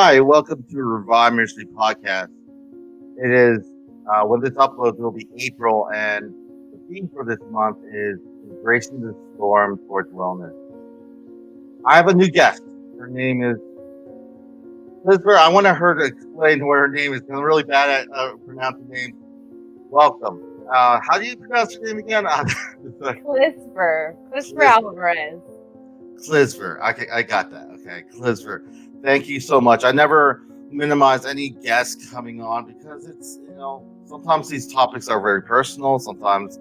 Hi, welcome to Revive Ministries Podcast. It is, when this uploads, it will be April, and the theme for this month is Embracing the Storm Towards Wellness. I have a new guest. Her name is Clisver. I want her to explain what her name is. I'm really bad at pronouncing names. Welcome. How do you pronounce your name again? Clisver Alvarez. Clisver. I got that. Okay, Clisver. Thank you so much. I never minimize any guests coming on because it's, sometimes these topics are very personal. Sometimes,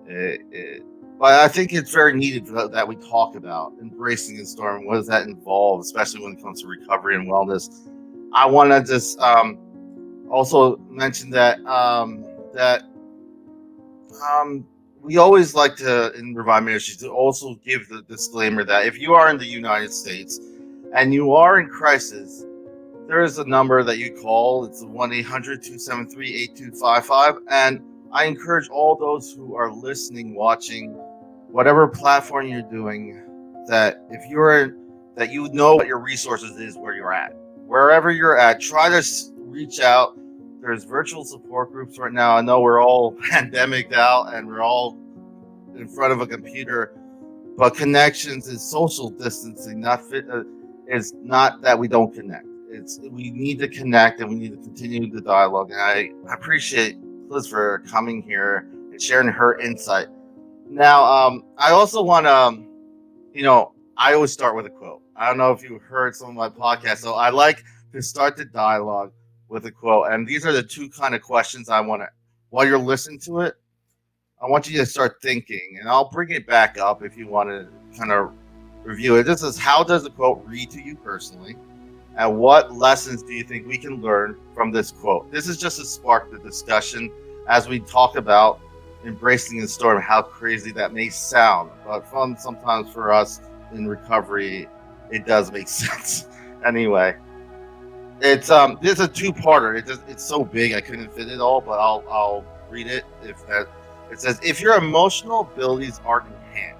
but I think it's very needed that we talk about embracing the storm. What does that involve, especially when it comes to recovery and wellness? I want to just also mention that we always like to, in Revive Ministries, to also give the disclaimer that if you are in the United States and you are in crisis, there is a number that you call. It's 1-800-273-8255. And I encourage all those who are listening, watching, whatever platform you're doing, that if that you know what your resources is where you're at. Wherever you're at, try to reach out. There's virtual support groups right now. I know we're all pandemiced out and we're all in front of a computer, but connections is social distancing, is not that we don't connect. We need to connect and we need to continue the dialogue. And I appreciate Liz for coming here and sharing her insight. Now, I also want to, I always start with a quote. I don't know if you heard some of my podcasts, so I like to start the dialogue with a quote. And these are the two kind of questions I want to, while you're listening to it, I want you to start thinking, and I'll bring it back up if you want to kind of review it. This is, how does the quote read to you personally? And what lessons do you think we can learn from this quote? This is just to spark the discussion as we talk about embracing the storm, how crazy that may sound. But sometimes for us in recovery, it does make sense. Anyway, it's a two-parter. It's so big I couldn't fit it all, but I'll read it. It says, if your emotional abilities aren't in hand,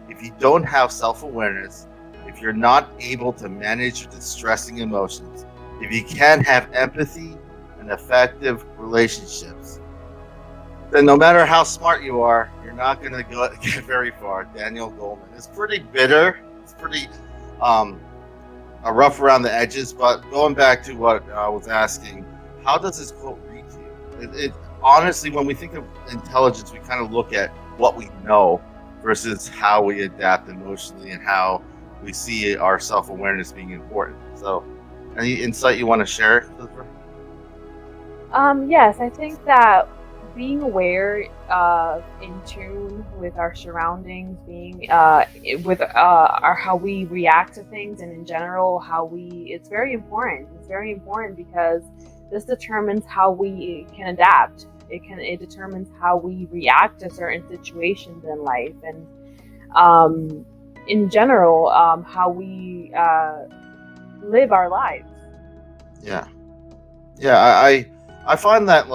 if you don't have self-awareness, if you're not able to manage your distressing emotions, if you can't have empathy and effective relationships, then no matter how smart you are, you're not going to get very far. Daniel Goleman. It's pretty bitter. It's pretty rough around the edges. But going back to what I was asking, how does this quote read to you? It honestly, when we think of intelligence, we kind of look at what we know versus how we adapt emotionally and how we see our self-awareness being important. So, any insight you want to share, Clisver? Yes, I think that being aware, in tune with our surroundings, being with how we react to things, and in general it's very important. It's very important because this determines how we can adapt. It determines how we react to certain situations in life, and in general, how we live our lives. Yeah. I find that,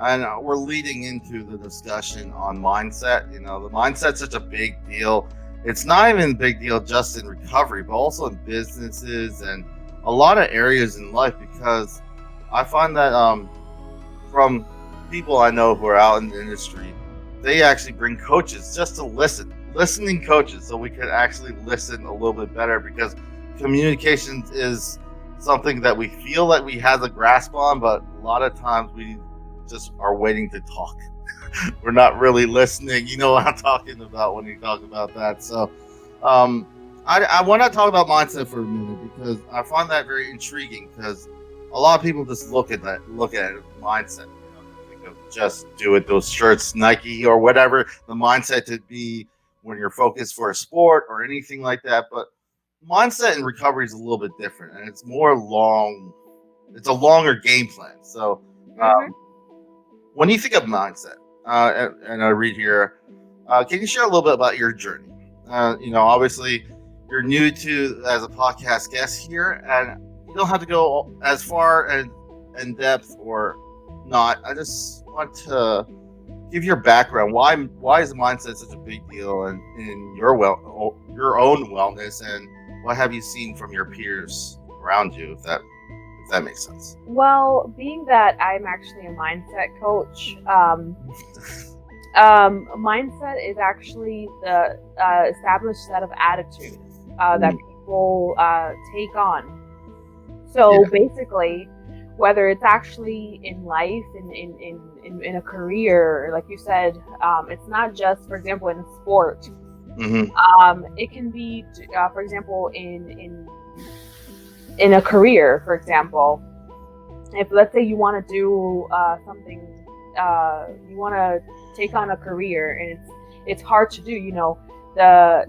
and we're leading into the discussion on mindset. The mindset's such a big deal. It's not even a big deal just in recovery, but also in businesses and a lot of areas in life, because I find that from people I know who are out in the industry, they actually bring coaches just to listening coaches, so we could actually listen a little bit better, because communications is something that we feel like we have a grasp on, but a lot of times we just are waiting to talk. We're not really listening. You know what I'm talking about when you talk about that. So I want to talk about mindset for a minute, because I find that very intriguing, because a lot of people just look at mindset. Think of just do it, those shirts, Nike or whatever, the mindset to be when you're focused for a sport or anything like that. But mindset in recovery is a little bit different, and it's a longer game plan. So when you think of mindset, and I read here, can you share a little bit about your journey? Obviously you're new as a podcast guest here, and you don't have to go as far and in depth or not. I just want to give your background. Why is mindset such a big deal in your own wellness, and what have you seen from your peers around you? If that if that makes sense. Well, being that I'm actually a mindset coach, mindset is actually the established set of attitudes that people take on. So basically, whether it's actually in life, in a career, like you said, it's not just, for example, in sport. It can be, for example, in a career, for example. If, let's say, you want to do something, you want to take on a career, and it's hard to do. The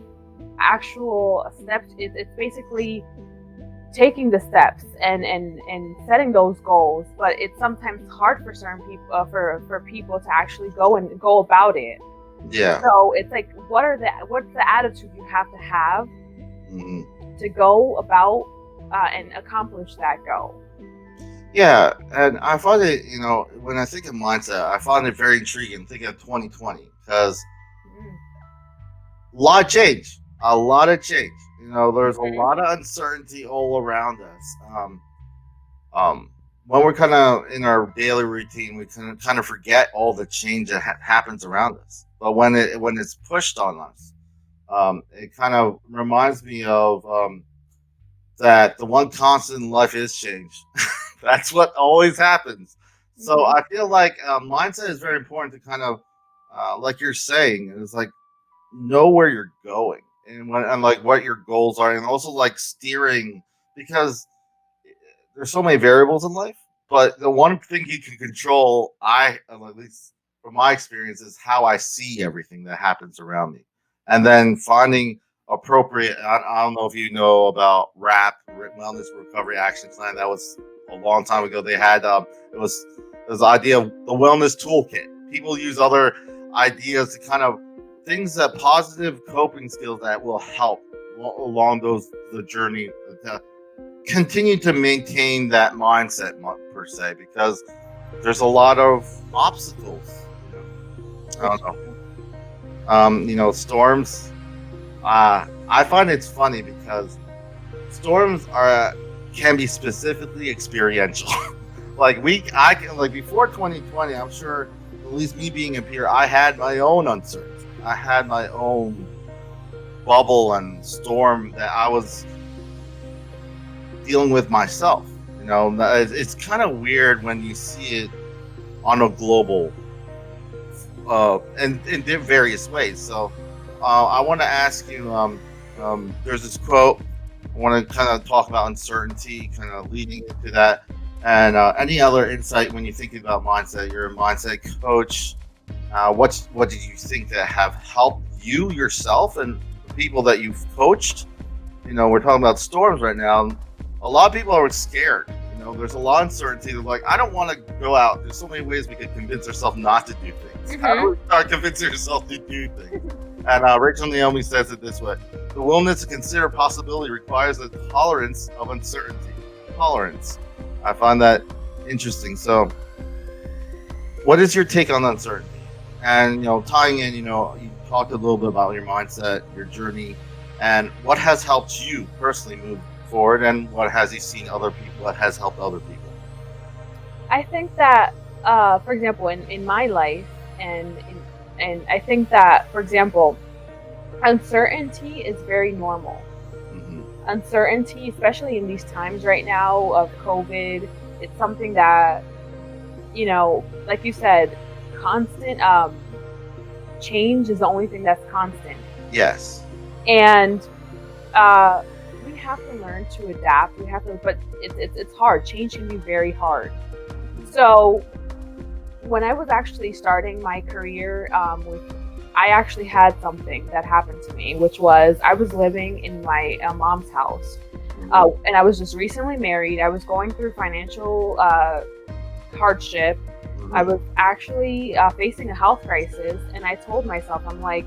actual steps. It's basically taking the steps and setting those goals, but it's sometimes hard for certain people, for people to actually go about it. Yeah. So it's like, what's the attitude you have to have to go about and accomplish that goal? Yeah, and I find it, when I think of mindset, I find it very intriguing. Thinking of 2020, because a lot of change. There's a lot of uncertainty all around us. When we're kind of in our daily routine, we can kind of forget all the change that happens around us. But when it's pushed on us, it kind of reminds me of that the one constant in life is change. That's what always happens. So I feel like mindset is very important to kind of, like you're saying, it's like know where you're going and like what your goals are, and also like steering, because there's so many variables in life. But the one thing you can control, at least from my experience, is how I see everything that happens around me, and then finding appropriate. I don't know if you know about RAP, Wellness Recovery Action Plan. That was a long time ago. They had it was the idea of the wellness toolkit. People use other ideas to kind of things, that positive coping skills that will help along the journey to continue to maintain that mindset per se, because there's a lot of obstacles. I don't know. Storms. I find it's funny because storms can be specifically experiential. like before 2020, I'm sure, at least me being up here, I had my own uncertainty. I had my own bubble and storm that I was dealing with myself. It's kind of weird when you see it on a global, and in various ways. So I want to ask you, there's this quote. I want to kind of talk about uncertainty, kind of leading into that, and any other insight when you're thinking about mindset. You're a mindset coach. What did you think that have helped you yourself and the people that you've coached? We're talking about storms right now. A lot of people are scared. There's a lot of uncertainty. They're like, I don't want to go out. There's so many ways we could convince ourselves not to do things. How do we start convincing ourselves to do things? And Rachel Naomi says it this way: the willingness to consider possibility requires a tolerance of uncertainty. Tolerance. I find that interesting. So, what is your take on uncertainty? And tying in, you talked a little bit about your mindset, your journey, and what has helped you personally move forward, and what has you seen other people? What has helped other people? I think that, for example, in my life, and I think that, for example, uncertainty is very normal. Uncertainty, especially in these times right now of COVID, it's something that, like you said, constant change is the only thing that's constant. Yes. And we have to learn to adapt. But it's hard. Change can be very hard. So when I was actually starting my career, I actually had something that happened to me, which was I was living in my mom's house, and I was just recently married. I was going through financial hardship. I was actually facing a health crisis, and I told myself, I'm like,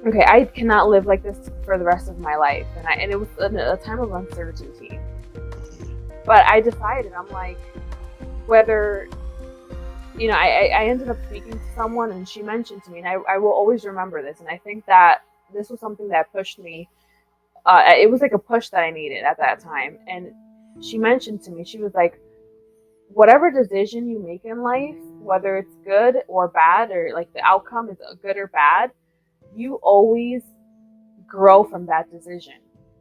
okay, I cannot live like this for the rest of my life, and it was a time of uncertainty. But I decided, I'm like, whether, I ended up speaking to someone, and she mentioned to me, and I will always remember this, and I think that this was something that pushed me. It was like a push that I needed at that time, and she mentioned to me, she was like, whatever decision you make in life, whether it's good or bad, or like the outcome is good or bad, you always grow from that decision.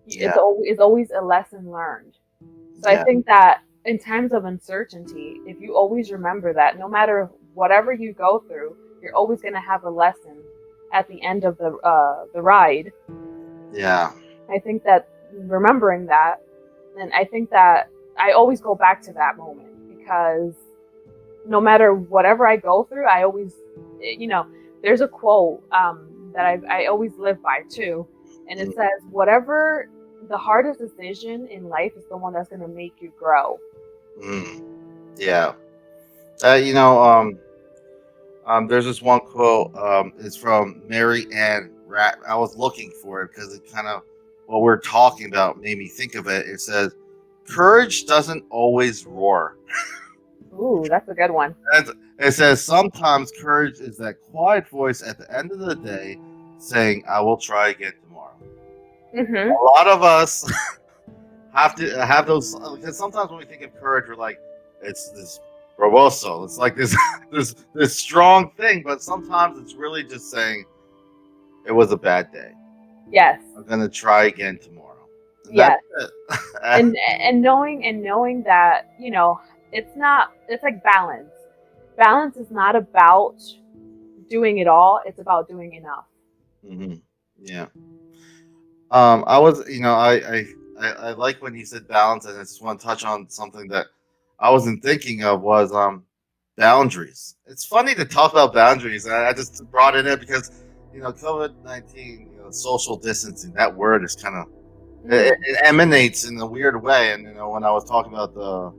Yeah. It's always a lesson learned. So I Yeah. think that in times of uncertainty, if you always remember that no matter whatever you go through, you're always going to have a lesson at the end of the ride. Yeah. I think that remembering that, and I think that I always go back to that moment, because no matter whatever I go through, I always, there's a quote that I always live by too. And it says, whatever the hardest decision in life is the one that's going to make you grow. Yeah. There's this one quote. It's from Mary Ann Rat. I was looking for it because it kind of what we're talking about made me think of it. It says, "Courage doesn't always roar." Ooh, that's a good one. It says sometimes courage is that quiet voice at the end of the day saying, "I will try again tomorrow." Mm-hmm. A lot of us have to have those, because sometimes when we think of courage, we're like, it's this bravado. It's like this this strong thing, but sometimes it's really just saying it was a bad day. Yes. I'm gonna try again tomorrow. And yes. That's it. and knowing that, it's like balance. Balance is not about doing it all, it's about doing enough. Mm-hmm. Yeah. I was, I like when you said balance, and I just want to touch on something that I wasn't thinking of was boundaries. It's funny to talk about boundaries. I just brought it in because COVID-19, social distancing. That word is kind of it emanates in a weird way. And when I was talking about the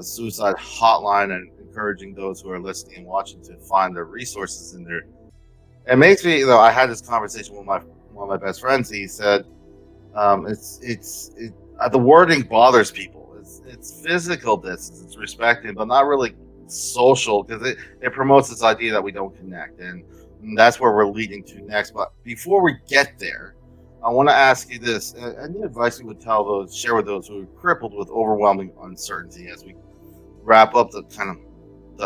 suicide hotline and encouraging those who are listening and watching to find their resources in there, it makes me. I had this conversation with one of my best friends. He said, the wording bothers people. It's physical distance, it's respecting, but not really social, because it promotes this idea that we don't connect, and that's where we're leading to next. But before we get there, I want to ask you this: any advice you would share with those who are crippled with overwhelming uncertainty, as we wrap up the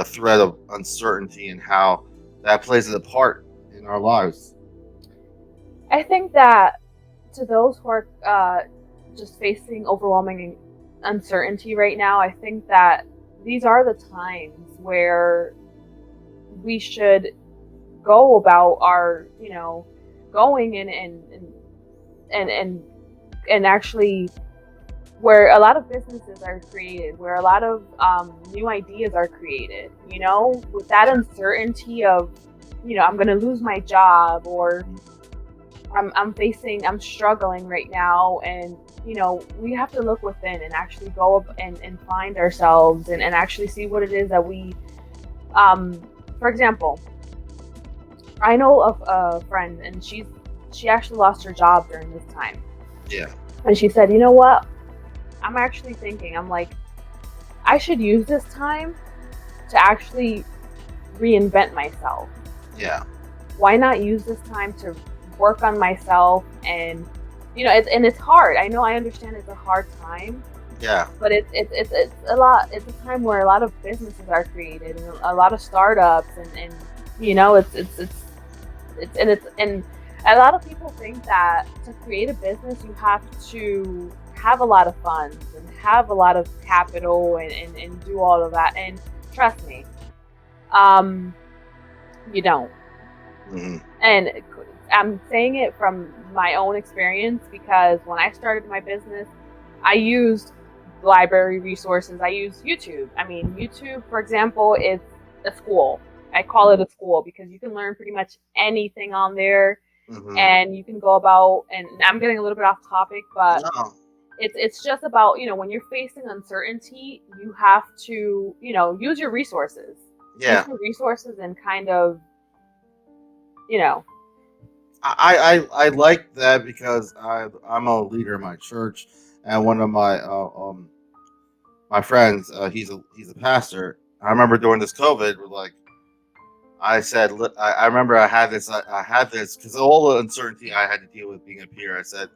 thread of uncertainty and how that plays a part in our lives? I think that to those who are just facing overwhelming uncertainty right now, I think that these are the times where we should go about our, going and actually, where a lot of businesses are created, where a lot of new ideas are created, with that uncertainty of, I'm going to lose my job, or I'm struggling right now, and we have to look within and actually go up and find ourselves, and actually see what it is that we, for example, I know of a friend, and she actually lost her job during this time. Yeah. And she said, you know what? I'm actually thinking, I'm like, I should use this time to actually reinvent myself. Yeah. Why not use this time to work on myself? And it's hard. I understand it's a hard time. Yeah. But it's a lot. It's a time where a lot of businesses are created, and a lot of startups, and and a lot of people think that to create a business you have to have a lot of funds and have a lot of capital and do all of that. And trust me, you don't. Mm-hmm. And I'm saying it from my own experience, because when I started my business, I used library resources. I used YouTube. I mean, YouTube, for example, is a school. I call it a school because you can learn pretty much anything on there. Mm-hmm. And you can go about, and I'm getting a little bit off topic, but No. it's just about, when you're facing uncertainty, you have to, use your resources. Yeah. Use your resources and kind of, I like that because I'm a leader in my church, and one of my friends, he's a pastor. I remember during this COVID, I said, I remember I had this because all the uncertainty I had to deal with being a peer. I said,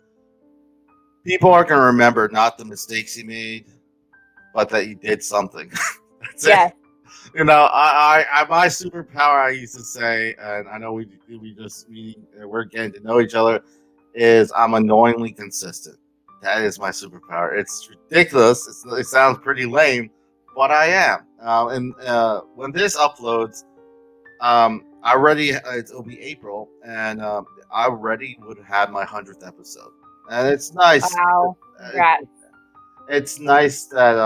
people are going to remember not the mistakes you made, but that you did something. That's Yes. it. You know, my superpower, I used to say, and I know we're getting to know each other, is I'm annoyingly consistent. That is my superpower. It's ridiculous. It sounds pretty lame, but I am. And when this uploads, it'll be April, and I already would have my 100th episode, and it's nice. Wow. Congrats. It's nice that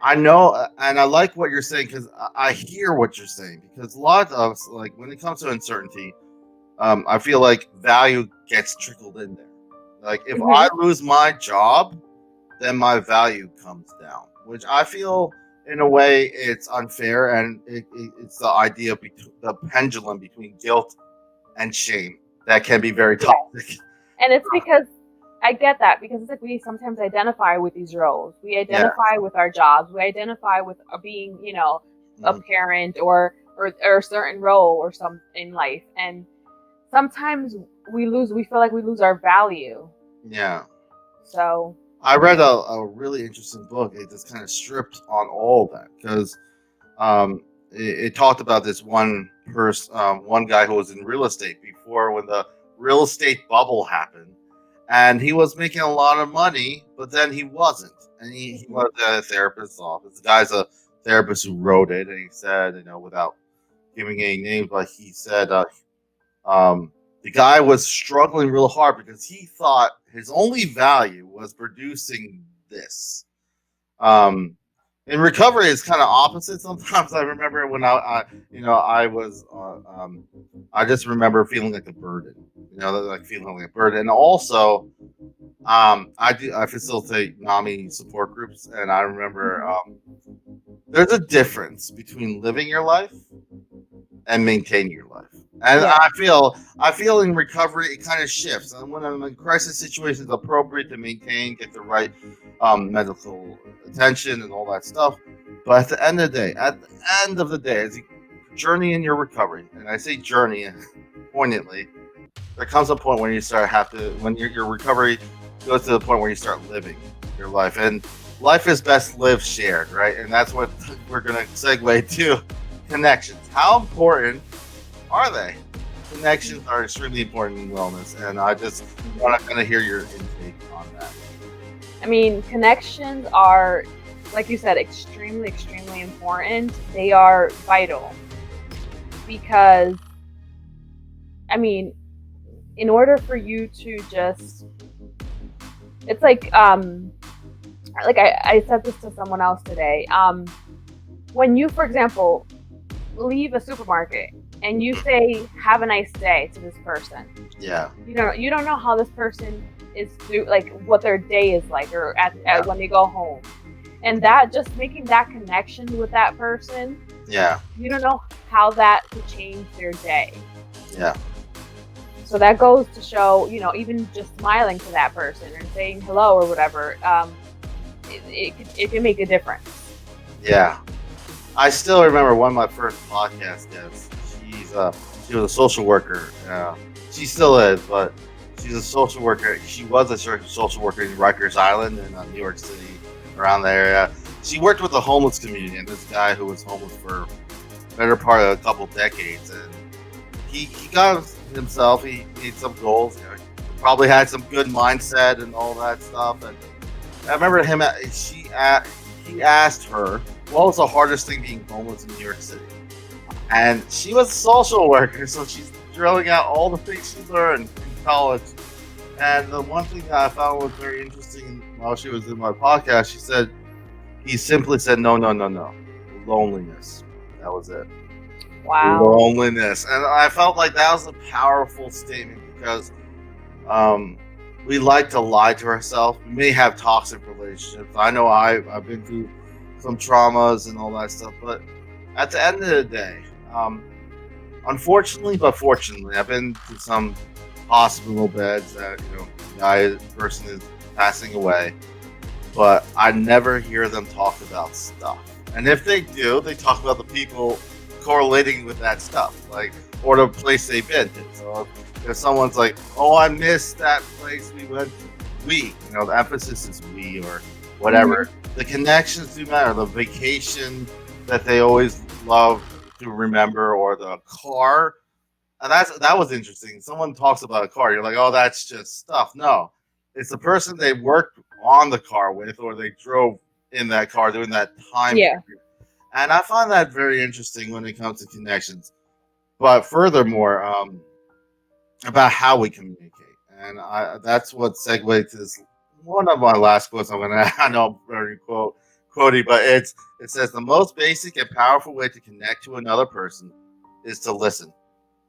I know, and I like what you're saying because I hear what you're saying. Because a lot of us, like when it comes to uncertainty, I feel like value gets trickled in there. Like if Mhm. I lose my job, then my value comes down, which I feel in a way it's unfair, and it's the idea of the pendulum between guilt and shame that can be very toxic. And it's because I get that, because it's like we sometimes identify with these roles. We identify with our jobs. We identify with being, you know, a Mhm. parent or a certain role or some in life. And sometimes we feel like we lose our value. Yeah. So I read a really interesting book. It just kind of stripped on all of that because it talked about this one one guy who was in real estate before when the real estate bubble happened, and he was making a lot of money, but then he wasn't, and he was at a therapist's office. The guy's a therapist who wrote it, and he said, you know, without giving any names, but he said the guy was struggling real hard because he thought his only value was producing this. Um, in recovery, it's kind of opposite. Sometimes I remember when I just remember feeling like a burden. You know, like feeling like a burden, and also I facilitate NAMI support groups, and I remember there's a difference between living your life and maintaining your life. And Yeah. I feel in recovery it kind of shifts. And when I'm in crisis situations, it's appropriate to maintain, get the right medical attention and all that stuff. But at the end of the day, as you journey in your recovery, and I say journey poignantly, there comes a point when when your recovery goes to the point where you start living your life, and life is best lived shared, right? And that's what we're going to segue to. Connections. How important are they? Connections are extremely important in wellness, and I just want to kind of hear your intake on that. I mean, connections are, like you said, extremely, extremely important. They are vital because, I mean, in order for you to just, it's like I said this to someone else today. When you, for example, leave a supermarket and you say "have a nice day" to this person, Yeah. you don't know how this person is like what their day is like, or at when they go home, and that just making that connection with that person, Yeah. you don't know how that could change their day. Yeah. So that goes to show, you know, even just smiling to that person and saying hello or whatever, it can make a difference. Yeah. I still remember one of my first podcast guests. She was a social worker. She still is, but she's a social worker. She was a social worker in Rikers Island in New York City, around the area. She worked with the homeless community, and this guy who was homeless for the better part of a couple decades, and he got himself. He made some goals. You know, probably had some good mindset and all that stuff. And I remember him. He asked her, what was the hardest thing being homeless in New York City? And she was a social worker, so she's drilling out all the things she learned in college. And the one thing that I found was very interesting while she was in my podcast, he simply said, no. Loneliness. That was it. Wow. Loneliness. And I felt like that was a powerful statement because we like to lie to ourselves. We may have toxic relationships. I know I've been through some traumas and all that stuff, but at the end of the day, unfortunately but fortunately, I've been to some hospital beds that, you know, the person is passing away, but I never hear them talk about stuff. And if they do, they talk about the people correlating with that stuff, like, or the place they've been to. So if someone's like, oh, I missed that place we went to, we, the emphasis is we or whatever. The connections do matter. The vacation that they always love to remember, or the car. And that was interesting. Someone talks about a car, you're like, oh, that's just stuff. No, it's the person they worked on the car with, or they drove in that car during that time Yeah. period. And I find that very interesting when it comes to connections. But furthermore, about how we communicate, and that's what segued to this one of my last quotes. I'm gonna, I know I'm very quotey, but it says the most basic and powerful way to connect to another person is to listen.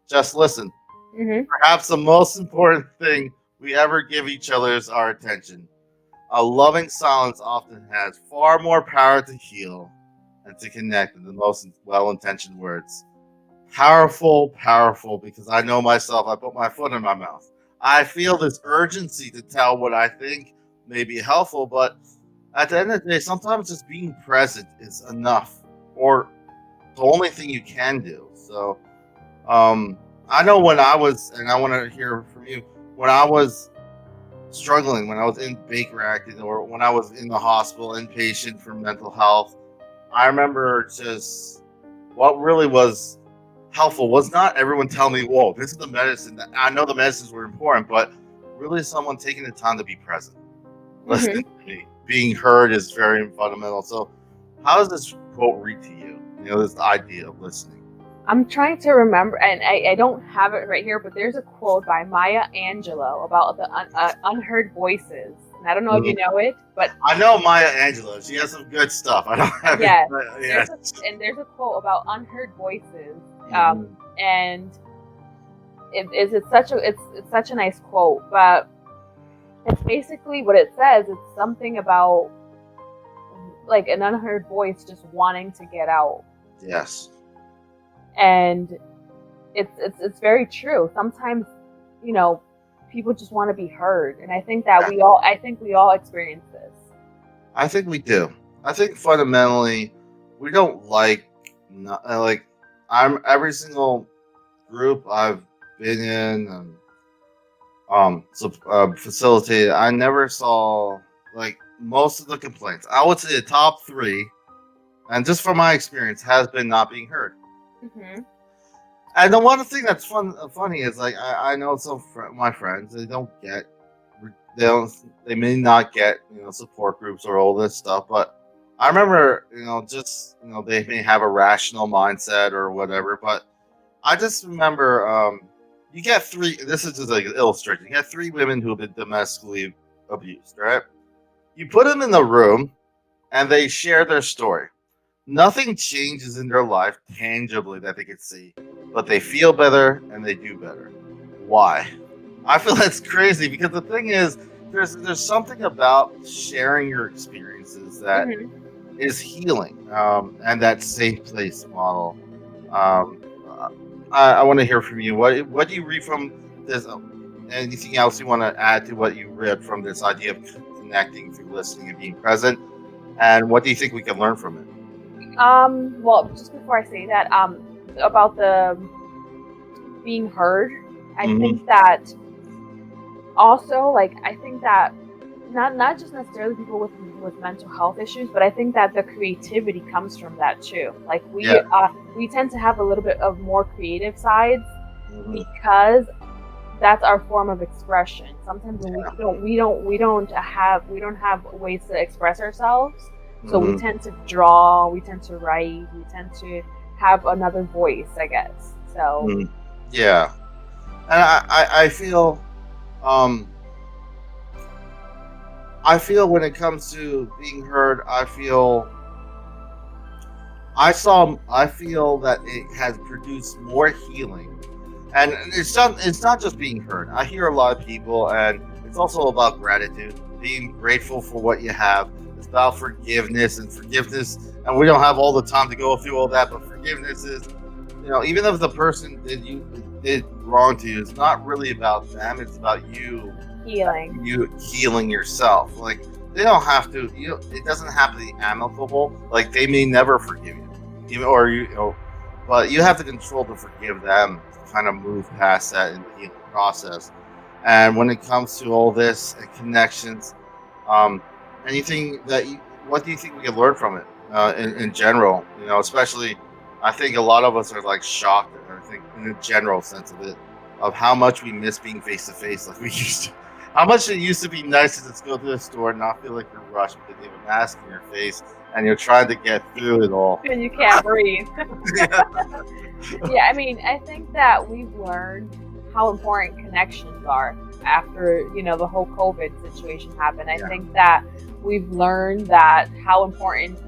Just listen. Hmm. Perhaps the most important thing we ever give each other is our attention. A loving silence often has far more power to heal and to connect than the most well-intentioned words. Powerful, powerful, because I know myself, I put my foot in my mouth. I feel this urgency to tell what I think may be helpful, but at the end of the day, sometimes just being present is enough, or the only thing you can do. So, I know when I was, and I want to hear from you, when I was struggling, when I was in Baker Acting, or when I was in the hospital, inpatient for mental health, I remember just what really was helpful was not everyone telling me, whoa, this is the medicine. I know the medicines were important, but really someone taking the time to be present, listening to me. Being heard is very fundamental. So how does this quote read to you? This idea of listening. I'm trying to remember, and I don't have it right here, but there's a quote by Maya Angelou about the unheard voices. And I don't know if you know it, but I know Maya Angelou. She has some good stuff. I don't have yes, it. Yes. There's a quote about unheard voices, and it's such a nice quote, but it's basically what it says. It's something about like an unheard voice just wanting to get out. Yes. And it's very true. Sometimes, people just want to be heard, and I think that we all experience this. I think we do. I think fundamentally, we don't I'm every single group I've been in and facilitated. I never saw most of the complaints. I would say the top 3, and just from my experience, has been not being heard. Mm-hmm. And the one thing that's funny is I know some my friends, they may not get support groups or all this stuff, but I remember they may have a rational mindset or whatever, but I just remember you get 3. This is just like an illustration. You get 3 women who have been domestically abused, right? You put them in the room, and they share their story. Nothing changes in their life tangibly that they can see, but they feel better and they do better. Why? I feel that's crazy, because the thing is, there's something about sharing your experiences that is healing, and that safe place model. I want to hear from you. What do you read from this? Anything else you want to add to what you read from this idea of connecting through listening and being present? And what do you think we can learn from it? Well, just before I say that, about the being heard, I think that also, I think that not just necessarily people with mental health issues, but I think that the creativity comes from that too. We tend to have a little bit of more creative sides because that's our form of expression. Sometimes when we don't have ways to express ourselves. So we tend to draw, we tend to write, we tend to have another voice, I guess. So yeah, and I feel when it comes to being heard, I feel that it has produced more healing, and it's not just being heard. I hear a lot of people, and it's also about gratitude, being grateful for what you have. It's about forgiveness, and we don't have all the time to go through all that, but forgiveness is, even if the person did wrong to you, it's not really about them, it's about you healing yourself. They don't have to, it doesn't have to be amicable. They may never forgive you, but you have the control to forgive them, to kind of move past that in the healing process. And when it comes to all this and connections, um, anything that what do you think we can learn from it in general? Especially, I think a lot of us are like shocked. I think in the general sense of it, of how much we miss being face to face like we used to. How much it used to be nice to just go to the store and not feel like you're rushed because you have a mask on your face and you're trying to get through it all. And you can't breathe. Yeah. Yeah, I mean, I think that we've learned how important connections are after, the whole COVID situation happened. I think that we've learned that how important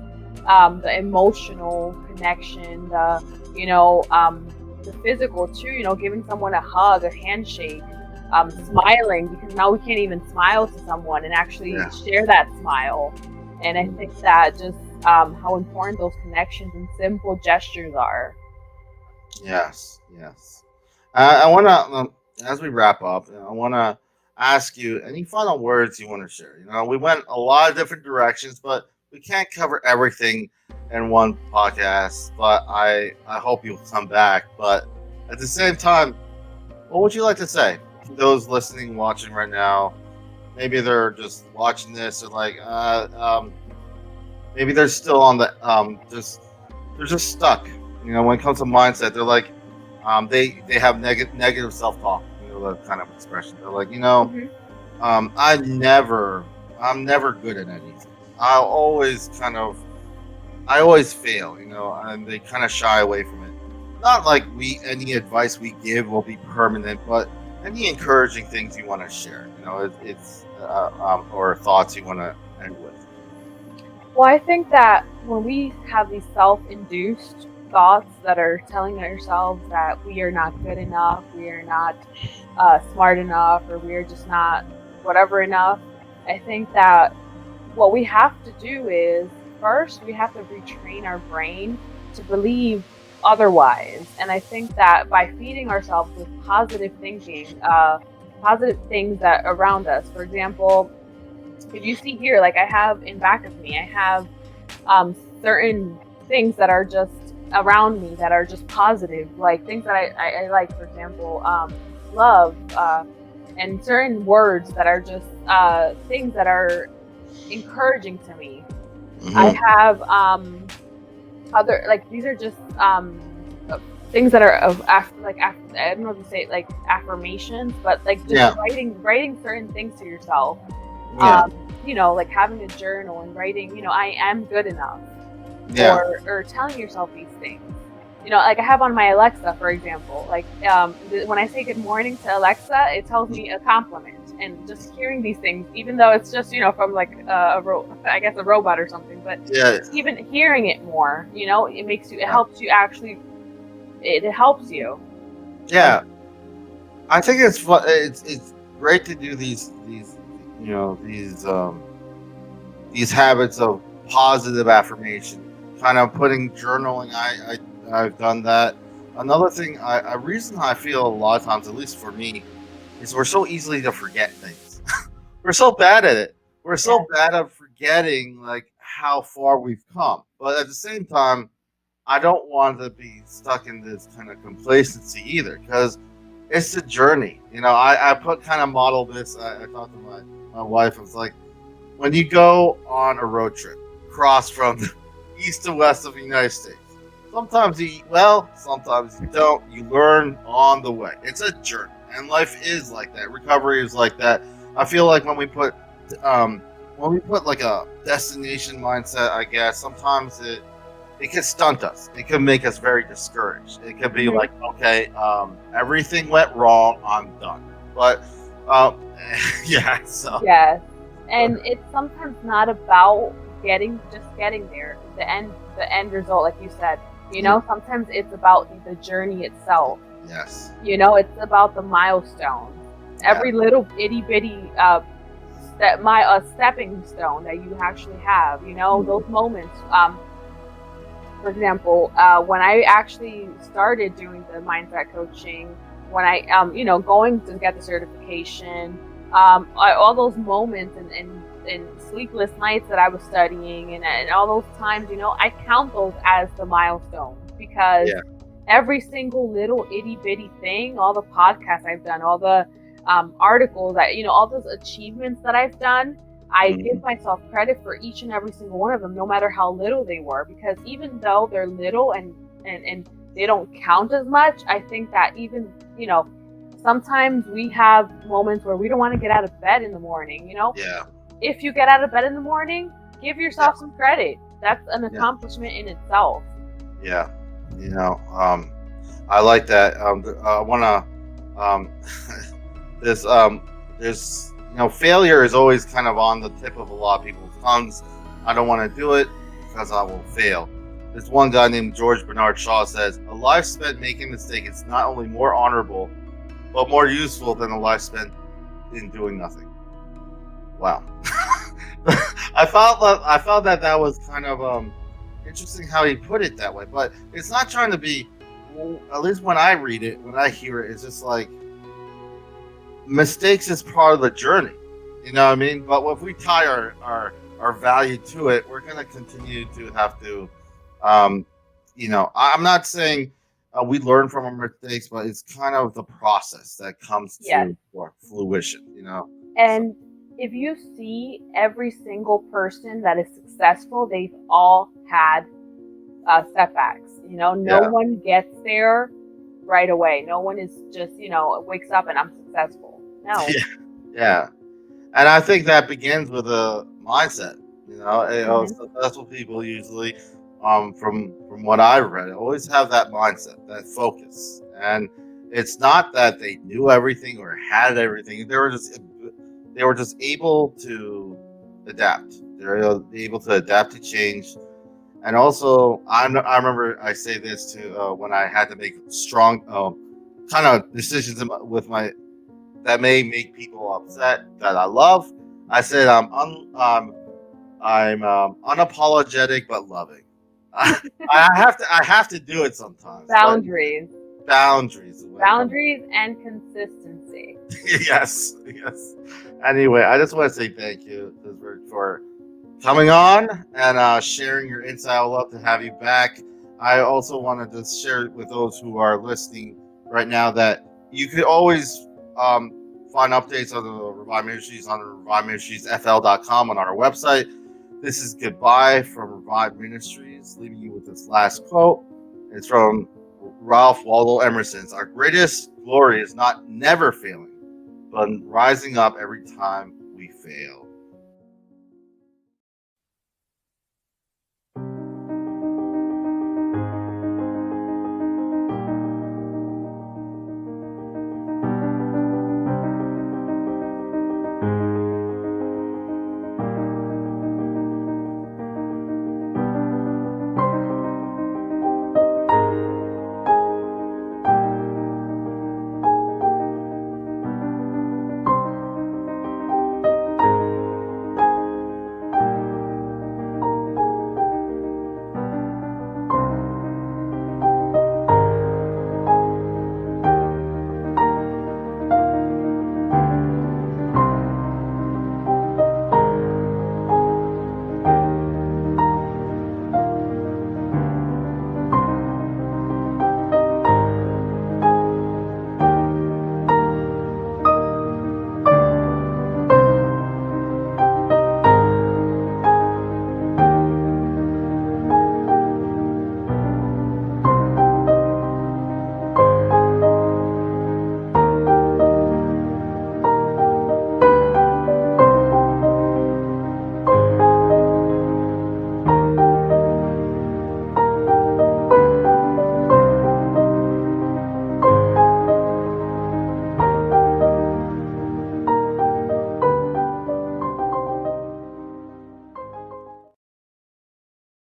the emotional connection, the physical too, giving someone a hug, a handshake, smiling, because now we can't even smile to someone and actually share that smile. And I think that just how important those connections and simple gestures are. Yes, yes. I want to, as we wrap up, I want to ask you any final words you want to share. We went a lot of different directions, but we can't cover everything in one podcast. But I hope you'll come back. But at the same time, what would you like to say to those listening, watching right now? Maybe they're just watching this, or like, maybe they're still on the they're just stuck. When it comes to mindset, they're like, they have negative self talk. That kind of expression. They're like, Mhm. I'm never good at anything. I always fail. And they kind of shy away from it. Not like any advice we give will be permanent, but any encouraging things you want to share. It's or thoughts you want to end with. Well, I think that when we have these self-induced thoughts that are telling ourselves that we are not good enough, we are not smart enough, or we are just not whatever enough, I think that what we have to do is first we have to retrain our brain to believe otherwise. And I think that by feeding ourselves with positive thinking, positive things that around us, for example, if you see here, like I have in back of me, I have certain things that are just around me that are just positive, like things that I like, for example, love, and certain words that are just things that are encouraging to me. Mm-hmm. I have other, like, these are just things that are of I don't know if you say it, like affirmations, but like just writing certain things to yourself. Yeah. Like having a journal and writing, I am good enough. Yeah. Or telling yourself these things. Like I have on my Alexa, for example, like when I say good morning to Alexa, it tells me a compliment. And just hearing these things, even though it's just, from like a robot or something, but even hearing it more, it makes you, it helps you actually, it helps you. Yeah. I think it's fun. It's great to do these these habits of positive affirmation, kind of putting journaling. I've done that. Another thing, a reason I feel a lot of times, at least for me, is we're so easily to forget things. We're so bad at it. We're so bad at forgetting like how far we've come. But at the same time, I don't want to be stuck in this kind of complacency either, because it's a journey. I put kind of model this. I talked to my wife. I was like, when you go on a road trip, cross from the east to west of the United States, sometimes you eat well, sometimes you don't. You learn on the way. It's a journey, and life is like that. Recovery is like that. I feel like when we put like a destination mindset, I guess sometimes it can stunt us. It can make us very discouraged. It could be like, okay, everything went wrong. I'm done. But yeah. So yes, and it's sometimes not about getting there, the end result, like you said. Sometimes it's about the journey itself. Yes. It's about the milestone. Every little itty bitty stepping stone that you actually have. Those moments. For example, when I actually started doing the mindset coaching, when I going to get the certification, all those moments and sleepless nights that I was studying, and all those times, I count those as the milestones, because every single little itty bitty thing, all the podcasts I've done, all the articles, that all those achievements that I've done, I give myself credit for each and every single one of them, no matter how little they were, because even though they're little and they don't count as much, I think that even sometimes we have moments where we don't want to get out of bed in the morning. Yeah. If you get out of bed in the morning, give yourself some credit. That's an accomplishment in itself. Yeah. I like that. I want to. There's failure is always kind of on the tip of a lot of people's tongues. I don't want to do it because I will fail. This one guy named George Bernard Shaw says, "A life spent making mistakes is not only more honorable, but more useful than a life spent in doing nothing." Wow. I found that was kind of interesting how he put it that way, but it's not trying to be. Well, at least when I read it, when I hear it, it's just like mistakes is part of the journey. You know what I mean? But if we tie our value to it, we're going to continue to have to. I'm not saying we learn from our mistakes, but it's kind of the process that comes to fruition. And if you see every single person that is successful, they've all had setbacks. No one gets there right away. No one is just, wakes up and I'm successful. No. Yeah. And I think that begins with a mindset. That's what people usually, from what I've read, always have that mindset, that focus. And it's not that they knew everything or had everything. They were just able to adapt. They're able to adapt to change. And also, I remember I say this to when I had to make strong kind of decisions that may make people upset that I love. I said I'm unapologetic but loving. I have to do it sometimes. Boundaries and consistency. yes. Anyway, I just want to say thank you, Clisver, for coming on and sharing your insight. I would love to have you back. I also wanted to share with those who are listening right now that you could always find updates on the Revive Ministries on ReviveMinistriesFL.com on our website. This is goodbye from Revive Ministries, leaving you with this last quote. It's from Ralph Waldo Emerson. "Our greatest glory is not never failing, but rising up every time we fail."